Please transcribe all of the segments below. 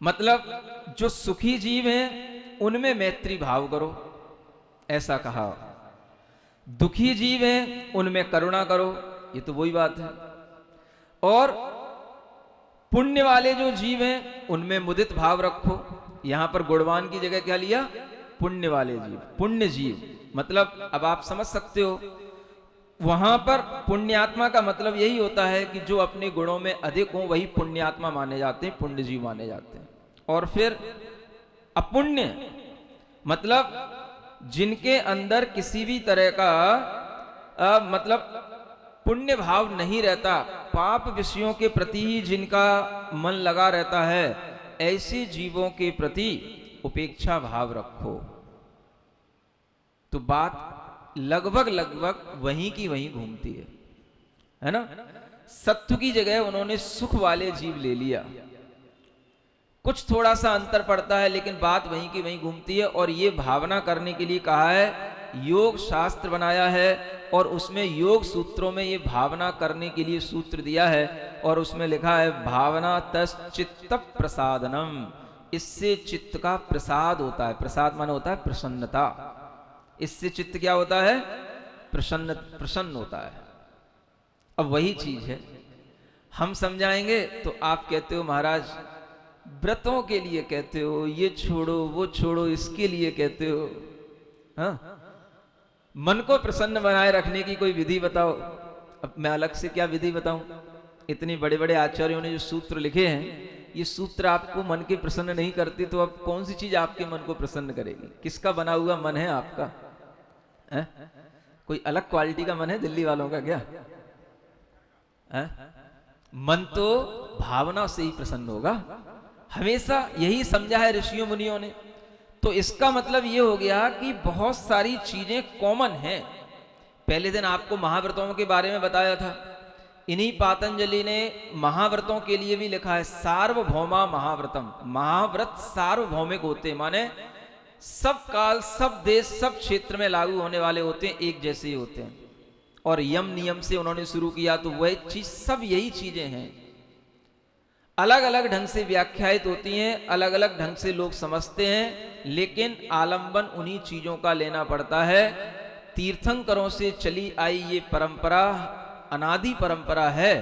मतलब जो सुखी जीव हैं उनमें मैत्री भाव करो, ऐसा कहा। दुखी जीव हैं उनमें करुणा करो, ये तो वही बात है। और पुण्य वाले जो जीव हैं उनमें मुदित भाव रखो। यहां पर गुणवान की जगह क्या लिया? पुण्य वाले जीव, पुण्य जीव। मतलब अब आप समझ सकते हो, वहां पर पुण्यात्मा का मतलब यही होता है कि जो अपने गुणों में अधिक हो वही पुण्यात्मा माने जाते हैं, पुण्य जीव माने जाते हैं। और फिर अपुण्य मतलब जिनके अंदर किसी भी तरह का मतलब पुण्य भाव नहीं रहता, पाप विषयों के प्रति ही जिनका मन लगा रहता है, ऐसे जीवों के प्रति उपेक्षा भाव रखो। तो बात लगभग लगभग वहीं की वहीं घूमती है ना। सत्व की जगह उन्होंने सुख वाले जीव ले लिया। कुछ थोड़ा सा अंतर पड़ता है लेकिन बात वहीं की वहीं घूमती है। और ये भावना करने के लिए कहा है, योग शास्त्र बनाया है और उसमें योग सूत्रों में ये भावना करने के लिए सूत्र दिया है और उसमें लिखा है भावना तस् चित्त प्रसादनम। इससे चित्त का प्रसाद होता है। प्रसाद माने होता है प्रसन्नता। इससे चित्त क्या होता है? प्रसन्न होता है। अब वही चीज है, हम समझाएंगे तो आप कहते हो महाराज व्रतों के लिए कहते हो, ये छोड़ो वो छोड़ो, इसके लिए कहते हो। हाँ, मन को प्रसन्न बनाए रखने की कोई विधि बताओ। अब मैं अलग से क्या विधि बताऊं? इतने बड़े बड़े आचार्यों ने जो सूत्र लिखे हैं, ये सूत्र आपको मन के प्रसन्न नहीं करते तो अब कौन सी चीज आपके मन को प्रसन्न करेगी? किसका बना हुआ मन है आपका? है? कोई अलग क्वालिटी का मन है दिल्ली वालों का क्या? है? मन तो भावना से ही प्रसन्न होगा। हमेशा यही समझा है ऋषियों मुनियों ने। तो इसका मतलब ये हो गया कि बहुत सारी चीजें कॉमन हैं। पहले दिन आपको महाव्रतों के बारे में बताया था। इन्हीं पातंजलि ने महाव्रतों के लिए भी लिखा है सार्वभौमा महाव्रतम। महाव्रत सार्वभौमिक होते, माने सब काल, सब देश, सब क्षेत्र में लागू होने वाले होते हैं, एक जैसे ही होते हैं। और यम नियम से उन्होंने शुरू किया तो वह चीज, सब यही चीजें हैं। अलग अलग ढंग से व्याख्यायित होती हैं, अलग अलग ढंग से लोग समझते हैं, लेकिन आलंबन उन्हीं चीजों का लेना पड़ता है। तीर्थंकरों से चली आई ये परंपरा अनादि परंपरा है,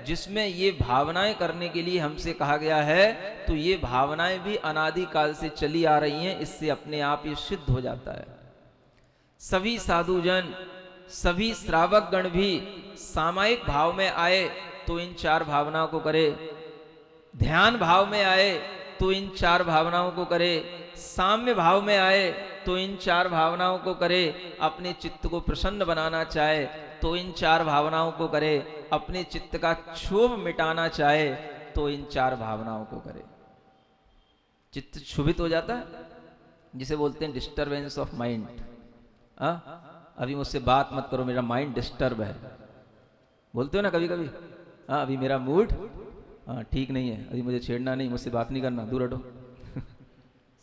जिसमें ये भावनाएं करने के लिए हमसे कहा गया है। तो ये भावनाएं भी अनादि काल से चली आ रही हैं, इससे अपने आप ये सिद्ध हो जाता है। सभी साधुजन, सभी श्रावक गण भी सामायिक भाव में आए तो इन चार भावनाओं को करे, ध्यान भाव में आए तो इन चार भावनाओं को करे, साम्य भाव में आए तो इन चार भावनाओं को करे, अपने चित्त को प्रसन्न बनाना चाहे तो इन चार भावनाओं को करे, अपने चित्त का क्षोभ मिटाना चाहे तो इन चार भावनाओं को करे। चित्त क्षोभित हो जाता है, जिसे बोलते हैं डिस्टर्बेंस ऑफ माइंड। अभी मुझसे बात मत करो, मेरा माइंड डिस्टर्ब है, बोलते हो ना कभी कभी। हाँ, अभी मेरा मूड ठीक नहीं है, अभी मुझे छेड़ना नहीं, मुझसे बात नहीं करना, दूर हटो।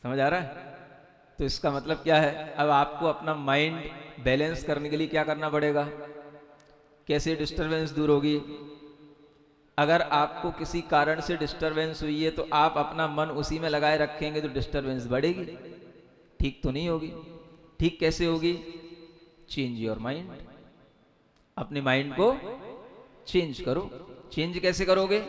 समझ आ रहा है? तो इसका मतलब क्या है? अब आपको अपना माइंड बैलेंस करने के लिए क्या करना पड़ेगा? कैसे डिस्टरबेंस दूर होगी? अगर आपको किसी कारण से डिस्टरबेंस हुई है तो आप अपना मन उसी में लगाए रखेंगे तो डिस्टरबेंस बढ़ेगी, ठीक तो नहीं होगी। ठीक कैसे होगी? Change your mind. अपने माइंड को चेंज करो। चेंज कैसे करोगे?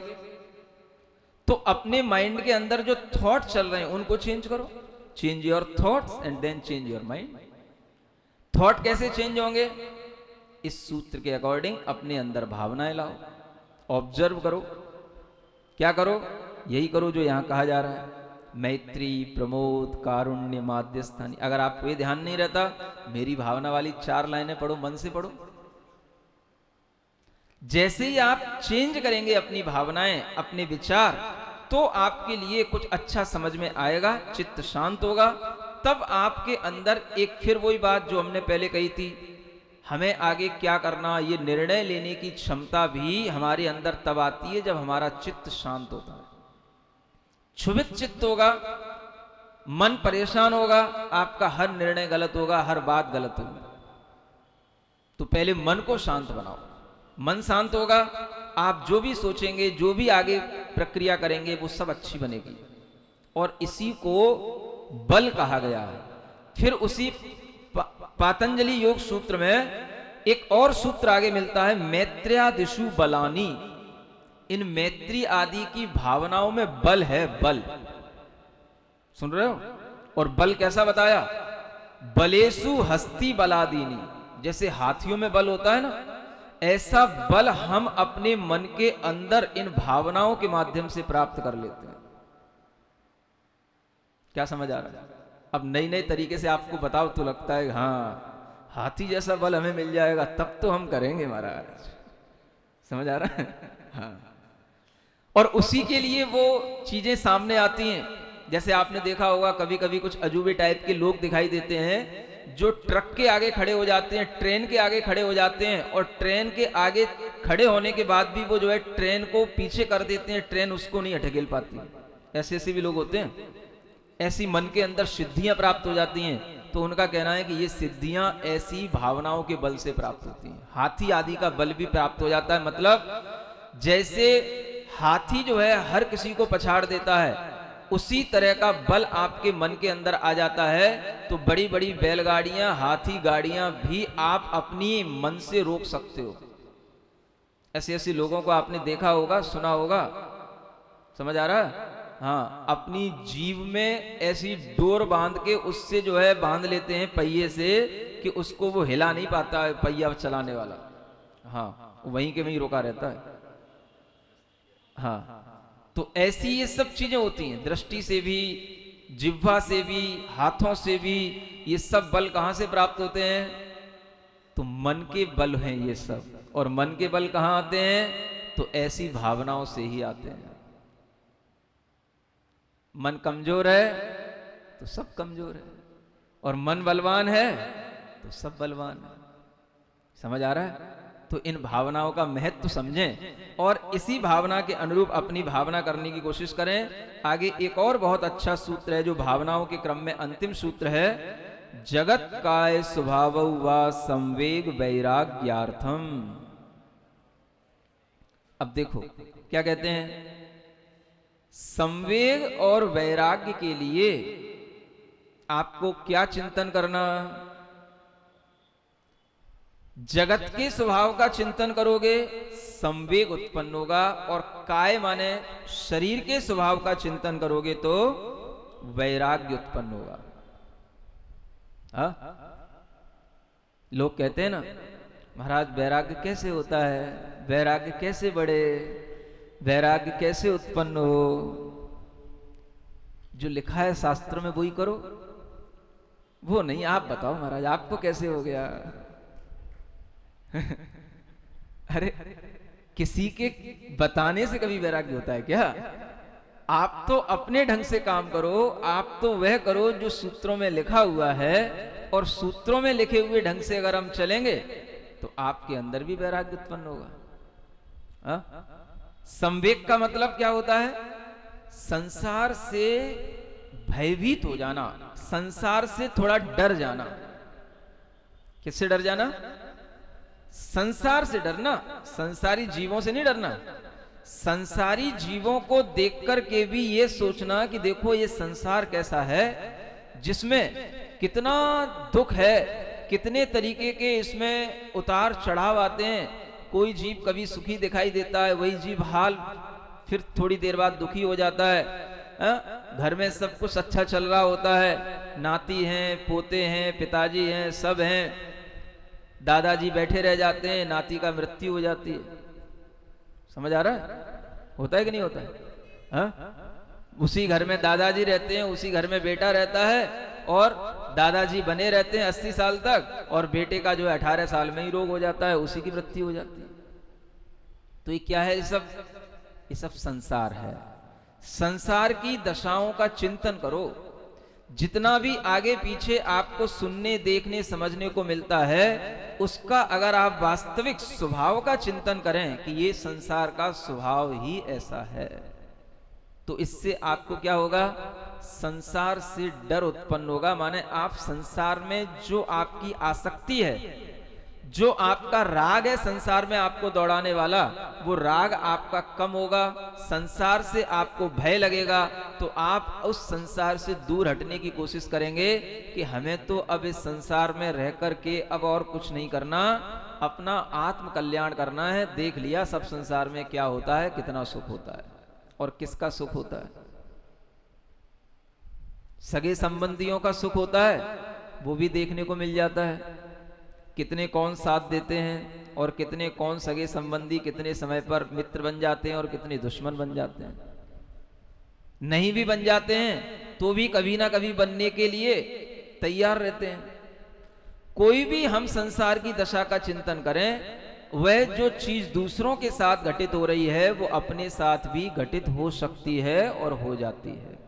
तो अपने माइंड के अंदर जो थॉट चल रहे हैं उनको चेंज करो। Change your thoughts and then change your mind. Thought कैसे चेंज होंगे? इस सूत्र के अकॉर्डिंग अपने अंदर भावनाएं लाओ, ऑब्जर्व करो। क्या करो? यही करो जो यहां कहा जा रहा है, मैत्री, प्रमोद, कारुण्य, माध्यस्थानी। अगर आपको ये ध्यान नहीं रहता, मेरी भावना वाली 4 लाइनें पढ़ो, मन से पढ़ो। जैसे ही आप चेंज करेंगे अपनी भावनाएं, अपने विचार, तो आपके लिए कुछ अच्छा समझ में आएगा, चित्त शांत होगा। तब आपके अंदर एक फिर वही बात जो हमने पहले कही थी, हमें आगे क्या करना, ये निर्णय लेने की क्षमता भी हमारे अंदर तब आती है जब हमारा चित्त शांत होता है। क्षुभित चित्त होगा, मन परेशान होगा, आपका हर निर्णय गलत होगा, हर बात गलत होगी। तो पहले मन को शांत बनाओ। मन शांत होगा, आप जो भी सोचेंगे, जो भी आगे प्रक्रिया करेंगे, वो सब अच्छी बनेगी। और इसी को बल कहा गया है। फिर उसी पातंजलि योग सूत्र में एक और सूत्र आगे मिलता है, मैत्र्यादिषु बलानी। इन मैत्री आदि की भावनाओं में बल है, बल। सुन रहे हो? और बल कैसा बताया? बलेसु हस्ती बलादीनी। जैसे हाथियों में बल होता है ना, ऐसा बल हम अपने मन के अंदर इन भावनाओं के माध्यम से प्राप्त कर लेते हैं। क्या समझ आ रहा है? अब नई नई तरीके से आपको बताओ तो लगता है हाँ, हाथी जैसा बल हमें मिल जाएगा तब तो हम करेंगे महाराज। समझ आ रहा है? हाँ। और उसी के लिए वो चीजें सामने आती हैं। जैसे आपने देखा होगा कभी कभी कुछ अजूबे टाइप के लोग दिखाई देते हैं जो ट्रक के आगे खड़े हो जाते हैं, ट्रेन के आगे खड़े हो जाते हैं, और ट्रेन के आगे खड़े होने के बाद भी वो जो है ट्रेन को पीछे कर देते हैं, ट्रेन उसको नहीं हटकेल पाती। ऐसे ऐसे भी लोग होते हैं। ऐसी मन के अंदर सिद्धियां प्राप्त हो जाती हैं, तो उनका कहना है कि ये सिद्धियां ऐसी भावनाओं के बल से प्राप्त होती हैं। हाथी आदि का बल भी प्राप्त हो जाता है। मतलब जैसे हाथी जो है हर किसी को पछाड़ देता है, उसी तरह का बल आपके मन के अंदर आ जाता है, तो बड़ी बड़ी बैलगाड़ियां, हाथी गाड़ियां भी आप अपनी मन से रोक सकते हो। ऐसे ऐसे लोगों को आपने देखा होगा, सुना होगा। समझ आ रहा है? हाँ, अपनी जीव में ऐसी डोर बांध के उससे जो है बांध लेते हैं पहिए से कि उसको वो हिला नहीं पाता है पहिया चलाने वाला। हाँ, वहीं के वहीं रोका रहता है। हाँ, तो ऐसी ये सब चीजें होती हैं। दृष्टि से भी, जिह्वा से भी, हाथों से भी, ये सब बल कहां से प्राप्त होते हैं? तो मन के बल हैं ये सब। और मन के बल कहां आते हैं? तो ऐसी भावनाओं से ही आते हैं। मन कमजोर है तो सब कमजोर है, और मन बलवान है तो सब बलवान है। समझ आ रहा है? तो इन भावनाओं का महत्व समझें और इसी भावना के अनुरूप अपनी भावना करने की कोशिश करें। आगे एक और बहुत अच्छा सूत्र है जो भावनाओं के क्रम में अंतिम सूत्र है, जगत काय स्वभाव वा संवेग वैराग्यार्थम। अब देखो क्या कहते हैं, संवेग और वैराग्य के लिए आपको क्या चिंतन करना? जगत के स्वभाव का चिंतन करोगे, संवेग उत्पन्न होगा, और काय माने शरीर के स्वभाव का चिंतन करोगे तो वैराग्य उत्पन्न होगा। हा? लोग कहते हैं ना, महाराज वैराग्य कैसे होता है, वैराग्य कैसे बढ़े, वैराग्य कैसे उत्पन्न हो? जो लिखा है शास्त्र में वही करो। वो नहीं, आप बताओ महाराज आपको कैसे हो गया? अरे किसी के बताने से कभी वैराग्य होता है क्या? आप तो अपने ढंग से काम करो, आप तो वह करो जो सूत्रों में लिखा हुआ है, और सूत्रों में लिखे हुए ढंग से अगर हम चलेंगे तो आपके अंदर भी वैराग्य उत्पन्न होगा। हा? संवेग का मतलब क्या होता है? संसार से भयभीत हो जाना, संसार से थोड़ा डर जाना। किससे डर जाना? संसार से डरना, संसारी जीवों से नहीं डरना। संसारी जीवों को देख करके भी ये सोचना कि देखो ये संसार कैसा है, जिसमें कितना दुख है, कितने तरीके के इसमें उतार चढ़ाव आते हैं। कोई जीव कभी सुखी दिखाई देता है, वही जीव हाल फिर थोड़ी देर बाद दुखी हो जाता है। घर में सब कुछ अच्छा चल रहा होता है, नाती हैं, पोते हैं, पिताजी हैं, सब हैं, दादाजी बैठे रह जाते हैं, नाती का मृत्यु हो जाती है। समझ आ रहा है? होता है कि नहीं होता है? हा? उसी घर में दादाजी रहते हैं, उसी घर में बेटा रहता है, और दादाजी बने रहते हैं 80 साल तक, और बेटे का जो है 18 साल में ही रोग हो जाता है, उसी की मृत्यु हो जाती है। तो ये क्या है? ये सब संसार है। संसार की दशाओं का चिंतन करो। जितना भी आगे पीछे आपको सुनने, देखने, समझने को मिलता है, उसका अगर आप वास्तविक स्वभाव का चिंतन करें कि ये संसार का स्वभाव ही ऐसा है, तो इससे आपको क्या होगा? संसार से डर उत्पन्न होगा। माने आप संसार में जो आपकी आसक्ति है, जो आपका राग है संसार में आपको दौड़ाने वाला, वो राग आपका कम होगा, संसार से आपको भय लगेगा, तो आप उस संसार से दूर हटने की कोशिश करेंगे कि हमें तो अब इस संसार में रह करके अब और कुछ नहीं करना, अपना आत्म कल्याण करना है। देख लिया सब संसार में क्या होता है, कितना सुख होता है और किसका सुख होता है। सगे संबंधियों का सुख होता है, वो भी देखने को मिल जाता है। कितने कौन साथ देते हैं और कितने कौन सगे संबंधी कितने समय पर मित्र बन जाते हैं और कितने दुश्मन बन जाते हैं। नहीं भी बन जाते हैं तो भी कभी ना कभी बनने के लिए तैयार रहते हैं। कोई भी हम संसार की दशा का चिंतन करें, वह जो चीज दूसरों के साथ घटित हो रही है वो अपने साथ भी घटित हो सकती है और हो जाती है।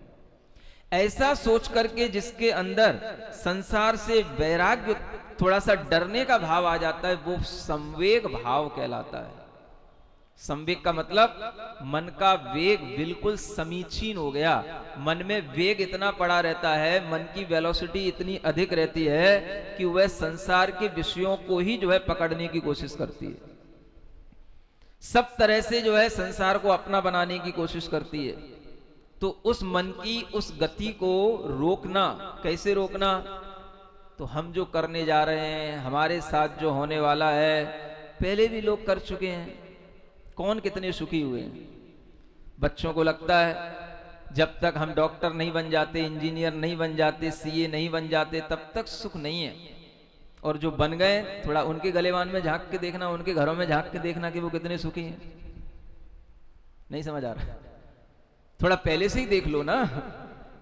ऐसा सोच करके जिसके अंदर संसार से वैराग्य, थोड़ा सा डरने का भाव आ जाता है, वो संवेग भाव कहलाता है। संवेग का मतलब मन का वेग बिल्कुल समीचीन हो गया, मन में वेग इतना पड़ा रहता है, मन की वेलोसिटी इतनी अधिक रहती है कि वह संसार के विषयों को ही जो है पकड़ने की कोशिश करती है, सब तरह से जो है संसार को अपना बनाने की कोशिश करती है। तो उस मन की उस गति को रोकना, कैसे रोकना? तो हम जो करने जा रहे हैं, हमारे साथ जो होने वाला है, पहले भी लोग कर चुके हैं। कौन कितने सुखी हुए हैं। बच्चों को लगता है जब तक हम डॉक्टर नहीं बन जाते, इंजीनियर नहीं बन जाते, सीए नहीं बन जाते, तब तक सुख नहीं है। और जो बन गए, थोड़ा उनके गलेवान में झांक के देखना, उनके घरों में झांक के देखना कि वो कितने सुखी हैं। नहीं समझ आ रहा? थोड़ा पहले से ही देख लो ना,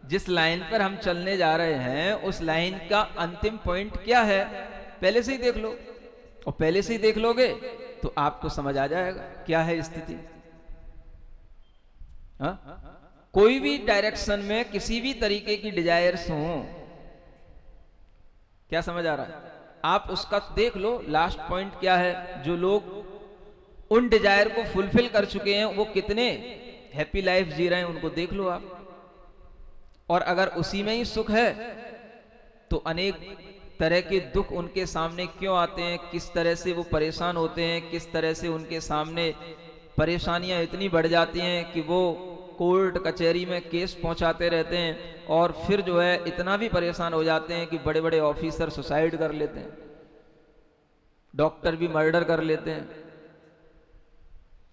जिस लाइन पर हम चलने जा रहे हैं उस लाइन का अंतिम पॉइंट क्या है, पहले से ही देख लो। और पहले से ही देख लोगे तो आपको समझ आ जाएगा क्या है स्थिति। हाँ? कोई भी डायरेक्शन में किसी भी तरीके की डिजायर्स हो, क्या समझ आ रहा है? आप उसका देख लो लास्ट पॉइंट क्या है। जो लोग उन डिजायर को फुलफिल कर चुके हैं वो कितने हैप्पी लाइफ जी रहे हैं, उनको देख लो आप। और अगर उसी में ही सुख है तो अनेक तरह के दुख उनके सामने क्यों आते हैं, किस तरह से वो परेशान होते हैं, किस तरह से उनके सामने परेशानियां इतनी बढ़ जाती हैं कि वो कोर्ट कचहरी में केस पहुंचाते रहते हैं, और फिर जो है इतना भी परेशान हो जाते हैं कि बड़े बड़े ऑफिसर सुसाइड कर लेते हैं, डॉक्टर भी मर्डर कर लेते हैं।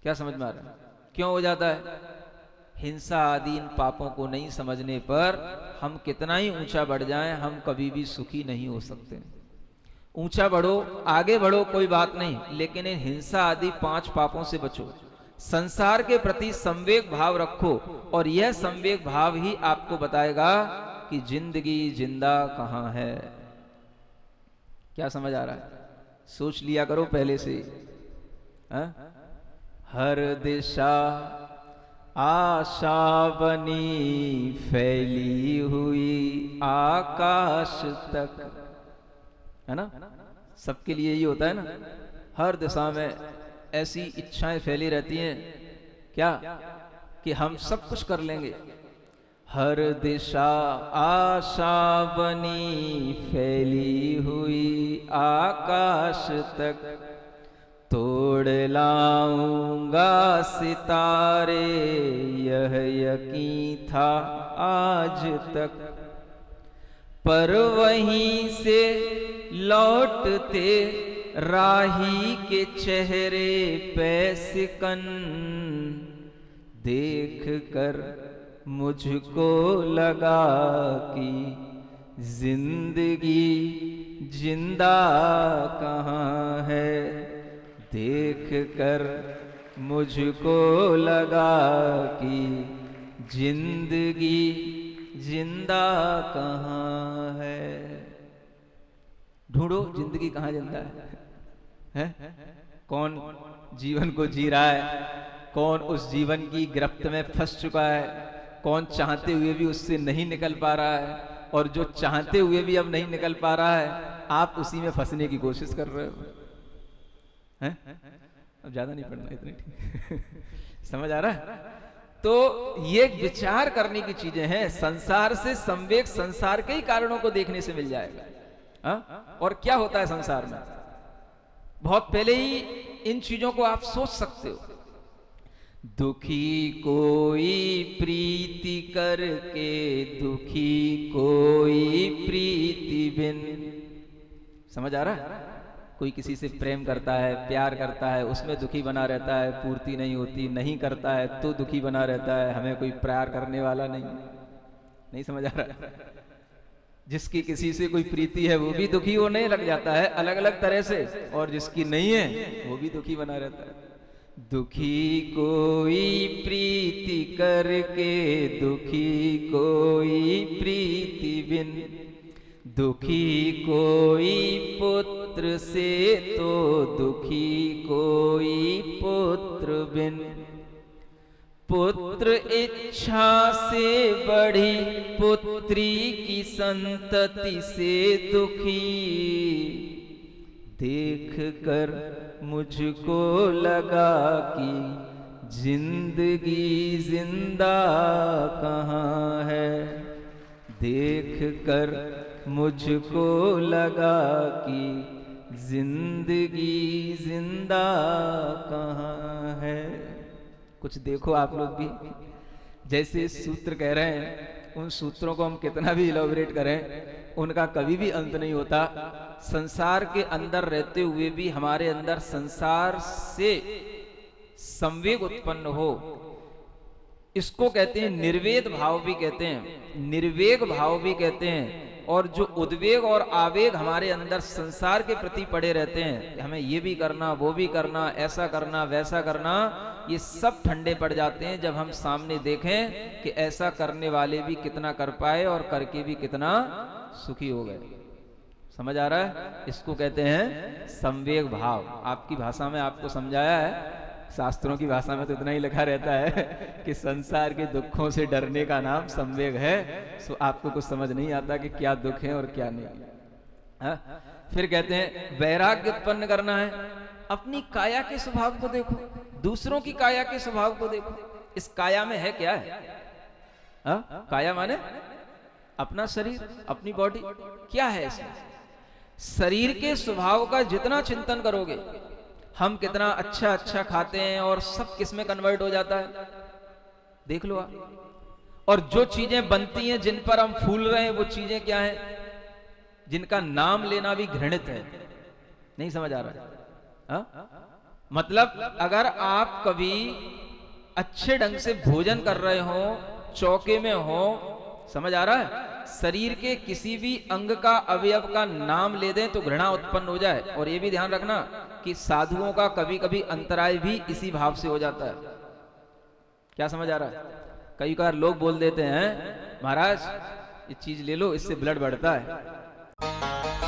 क्या समझ में आ रहा है? क्यों हो जाता है? हिंसा आदि इन पापों को नहीं समझने पर हम कितना ही ऊंचा बढ़ जाएं, हम कभी भी सुखी नहीं हो सकते। ऊंचा बढ़ो, आगे बढ़ो, कोई बात नहीं, लेकिन इन हिंसा आदि 5 पापों से बचो। संसार के प्रति संवेग भाव रखो, और यह संवेग भाव ही आपको बताएगा कि जिंदगी जिंदा कहां है। क्या समझ आ रहा है? सोच लिया करो पहले से। हर दिशा आशा बनी फैली हुई आकाश तक, है ना? सबके लिए यही होता है ना, हर दिशा में ऐसी इच्छाएं फैली रहती हैं क्या कि हम सब कुछ कर लेंगे। हर दिशा आशा बनी फैली हुई आकाश तक, तोड़ लाऊंगा सितारे यह यकीन था आज तक, पर वहीं से लौटते राही के चेहरे पे सिकन, देख कर मुझको लगा कि जिंदगी जिंदा कहाँ है। देख कर मुझको लगा कि जिंदगी जिंदा कहाँ है। ढूंढो जिंदगी कहाँ जिंदा है? कौन जीवन को जी रहा है, कौन उस जीवन की गिरफ्त में फंस चुका है, कौन चाहते हुए भी उससे नहीं निकल पा रहा है, और जो चाहते हुए भी अब नहीं निकल पा रहा है, आप उसी में फंसने की कोशिश कर रहे हो। हैं? अब ज्यादा नहीं पढ़ना, इतने ठीक समझ आ रहा है? तो ये विचार करने की चीजें हैं। संसार से संवेग संसार के ही कारणों को देखने से मिल जाएगा। और क्या होता है संसार में? बहुत पहले ही इन चीजों को आप सोच सकते हो। दुखी कोई प्रीति करके, दुखी कोई प्रीति बिन। समझ आ रहा है? कोई किसी से प्रेम करता है, प्यार करता है, उसमें दुखी बना रहता है, पूर्ति नहीं होती, नहीं करता है तो दुखी बना रहता है। हमें कोई प्यार करने वाला नहीं समझ आ रहा है? जिसकी किसी से कोई प्रीति है वो भी दुखी होने लग जाता है अलग अलग तरह से, और जिसकी नहीं है वो भी दुखी बना रहता है। दुखी कोई प्रीति करके, दुखी कोई प्रीति बिन, दुखी कोई पुत्र से तो दुखी कोई पुत्र बिन। पुत्र इच्छा से बढ़ी, पुत्री की संतति से दुखी। देख कर मुझको लगा कि जिंदगी जिंदा कहाँ है। देख कर मुझको लगा कि जिंदगी जिंदा कहाँ है। कुछ देखो आप लोग भी, जैसे सूत्र कह रहे हैं, उन सूत्रों को हम कितना भी इलैबोरेट करें उनका कभी भी अंत नहीं होता। संसार के अंदर रहते हुए भी हमारे अंदर संसार से संवेग उत्पन्न हो, इसको कहते हैं निर्वेद भाव भी कहते हैं, निर्वेग भाव भी कहते हैं। और जो उद्वेग और आवेग हमारे अंदर संसार के प्रति पड़े रहते हैं, हमें ये भी करना, वो भी करना, ऐसा करना, वैसा करना, ये सब ठंडे पड़ जाते हैं जब हम सामने देखें कि ऐसा करने वाले भी कितना कर पाए और करके भी कितना सुखी हो गए। समझ आ रहा है? इसको कहते हैं संवेग भाव। आपकी भाषा में आपको समझाया है, शास्त्रों की भाषा में तो इतना ही लिखा रहता है कि संसार के दुखों से डरने का नाम संवेग है। सो आपको कुछ समझ नहीं आता कि क्या दुख है और क्या नहीं। हा? फिर कहते हैं वैराग्य उत्पन्न करना है। अपनी काया के स्वभाव को देखो, दूसरों की काया के स्वभाव को देखो। इस काया में है क्या है? हा? काया माने अपना शरीर, अपनी बॉडी। क्या है इसमें? शरीर के स्वभाव का जितना चिंतन करोगे, हम कितना अच्छा अच्छा खाते हैं और सब किस में कन्वर्ट हो जाता है, देख लो आप। और जो चीजें बनती हैं, जिन पर हम फूल रहे हैं, वो चीजें क्या हैं? जिनका नाम लेना भी घृणित है। नहीं समझ आ रहा है? मतलब अगर आप कभी अच्छे ढंग से भोजन कर रहे हो, चौके में हो, समझ आ रहा है, शरीर के किसी भी अंग का, अवयव का नाम ले दें तो घृणा उत्पन्न हो जाए। और ये भी ध्यान रखना कि साधुओं का कभी कभी अंतराय भी इसी भाव से हो जाता है। क्या समझ आ रहा है? कई बार लोग बोल देते हैं महाराज ये चीज ले लो, इससे ब्लड बढ़ता है।